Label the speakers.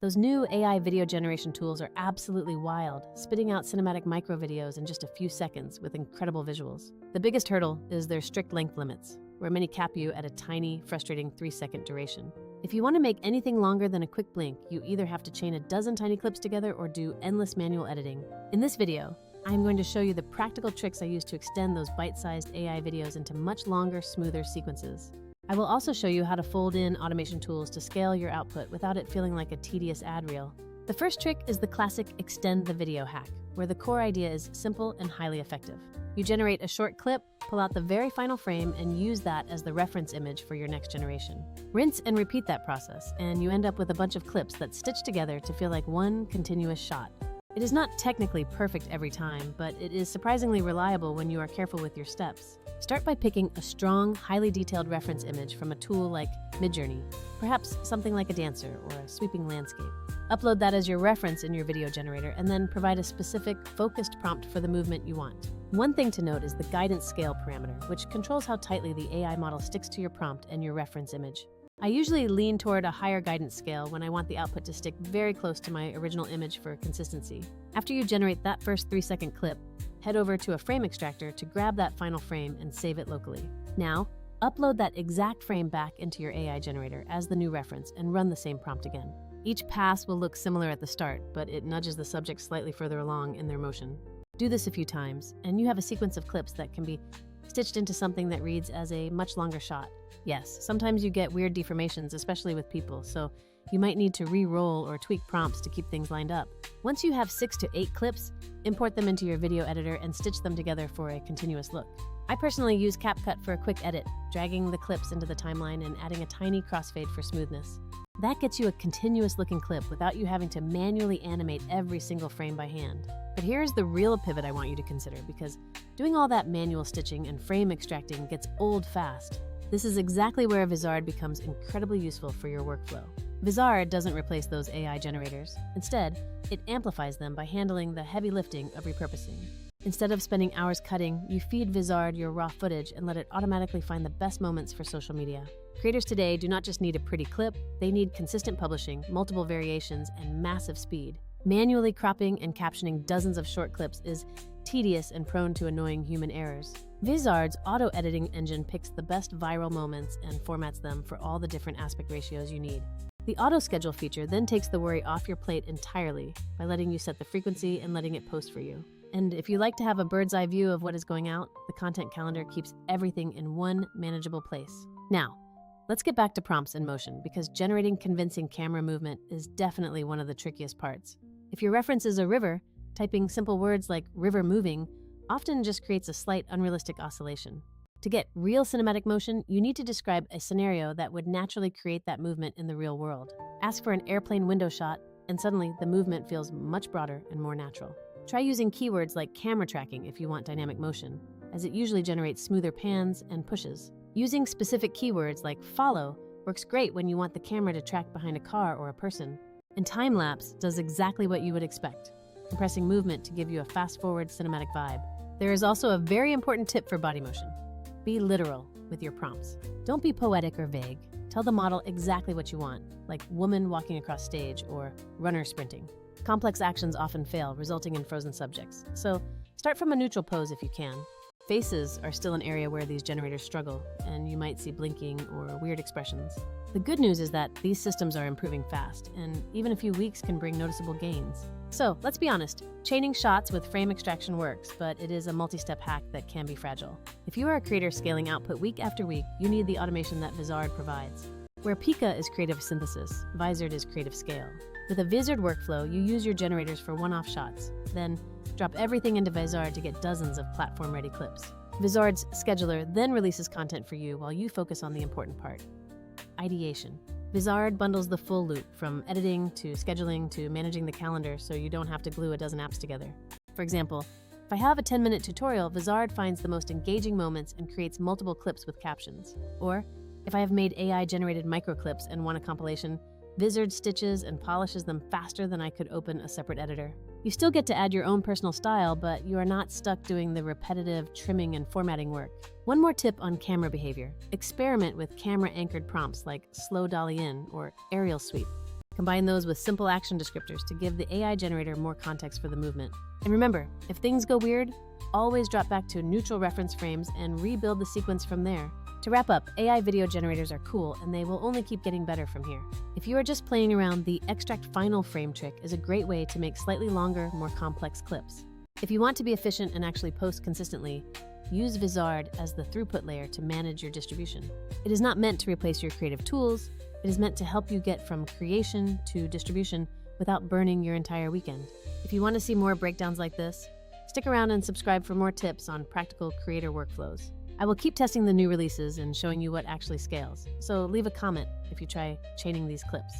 Speaker 1: Those new AI video generation tools are absolutely wild, spitting out cinematic micro videos in just a few seconds with incredible visuals. The biggest hurdle is their strict length limits, where many cap you at a tiny, frustrating 3-second duration. If you want to make anything longer than a quick blink, you either have to chain a dozen tiny clips together or do endless manual editing. In this video, I'm going to show you the practical tricks I use to extend those bite-sized AI videos into much longer, smoother sequences. I will also show you how to fold in automation tools to scale your output without it feeling like a tedious ad reel. The first trick is the classic extend the video hack, where the core idea is simple and highly effective. You generate a short clip, pull out the very final frame, and use that as the reference image for your next generation. Rinse and repeat that process, and you end up with a bunch of clips that stitch together to feel like one continuous shot. It is not technically perfect every time, but it is surprisingly reliable when you are careful with your steps. Start by picking a strong, highly detailed reference image from a tool like Midjourney, perhaps something like a dancer or a sweeping landscape. Upload that as your reference in your video generator, and then provide a specific, focused prompt for the movement you want. One thing to note is the guidance scale parameter, which controls how tightly the AI model sticks to your prompt and your reference image. I usually lean toward a higher guidance scale when I want the output to stick very close to my original image for consistency. After you generate that first 3-second clip, head over to a frame extractor to grab that final frame and save it locally. Now, upload that exact frame back into your AI generator as the new reference and run the same prompt again. Each pass will look similar at the start, but it nudges the subject slightly further along in their motion. Do this a few times, and you have a sequence of clips that can be stitched into something that reads as a much longer shot. Yes, sometimes you get weird deformations, especially with people, so you might need to re-roll or tweak prompts to keep things lined up. Once you have 6 to 8 clips, import them into your video editor and stitch them together for a continuous look. I personally use CapCut for a quick edit, dragging the clips into the timeline and adding a tiny crossfade for smoothness. That gets you a continuous looking clip without you having to manually animate every single frame by hand. But here's the real pivot I want you to consider, because doing all that manual stitching and frame extracting gets old fast. This is exactly where Vizard becomes incredibly useful for your workflow. Vizard doesn't replace those AI generators. Instead, it amplifies them by handling the heavy lifting of repurposing. Instead of spending hours cutting, you feed Vizard your raw footage and let it automatically find the best moments for social media. Creators today do not just need a pretty clip, they need consistent publishing, multiple variations, and massive speed. Manually cropping and captioning dozens of short clips is tedious and prone to annoying human errors. Vizard's auto-editing engine picks the best viral moments and formats them for all the different aspect ratios you need. The auto-schedule feature then takes the worry off your plate entirely by letting you set the frequency and letting it post for you. And if you like to have a bird's eye view of what is going out, the content calendar keeps everything in one manageable place. Now, let's get back to prompts in motion, because generating convincing camera movement is definitely one of the trickiest parts. If your reference is a river, typing simple words like river moving often just creates a slight unrealistic oscillation. To get real cinematic motion, you need to describe a scenario that would naturally create that movement in the real world. Ask for an airplane window shot, and suddenly the movement feels much broader and more natural. Try using keywords like camera tracking if you want dynamic motion, as it usually generates smoother pans and pushes. Using specific keywords like follow works great when you want the camera to track behind a car or a person. And time-lapse does exactly what you would expect, compressing movement to give you a fast-forward cinematic vibe. There is also a very important tip for body motion. Be literal with your prompts. Don't be poetic or vague. Tell the model exactly what you want, like woman walking across stage or runner sprinting. Complex actions often fail, resulting in frozen subjects. So start from a neutral pose if you can. Faces are still an area where these generators struggle, and you might see blinking or weird expressions. The good news is that these systems are improving fast, and even a few weeks can bring noticeable gains. So let's be honest, chaining shots with frame extraction works, but it is a multi-step hack that can be fragile. If you are a creator scaling output week after week, you need the automation that Vizard provides. Where Pika is creative synthesis, Vizard is creative scale. With a Vizard workflow, you use your generators for one-off shots, then drop everything into Vizard to get dozens of platform-ready clips. Vizard's scheduler then releases content for you while you focus on the important part: ideation. Vizard bundles the full loop, from editing to scheduling to managing the calendar, so you don't have to glue a dozen apps together. For example, if I have a 10-minute tutorial, Vizard finds the most engaging moments and creates multiple clips with captions. Or, if I have made AI-generated microclips and want a compilation, Vizard stitches and polishes them faster than I could open a separate editor. You still get to add your own personal style, but you are not stuck doing the repetitive trimming and formatting work. One more tip on camera behavior: experiment with camera-anchored prompts like slow dolly in or aerial sweep. Combine those with simple action descriptors to give the AI generator more context for the movement. And remember, if things go weird, always drop back to neutral reference frames and rebuild the sequence from there. To wrap up, AI video generators are cool and they will only keep getting better from here. If you are just playing around, the extract final frame trick is a great way to make slightly longer, more complex clips. If you want to be efficient and actually post consistently, use Vizard as the throughput layer to manage your distribution. It is not meant to replace your creative tools. It is meant to help you get from creation to distribution without burning your entire weekend. If you want to see more breakdowns like this, stick around and subscribe for more tips on practical creator workflows. I will keep testing the new releases and showing you what actually scales, so leave a comment if you try chaining these clips.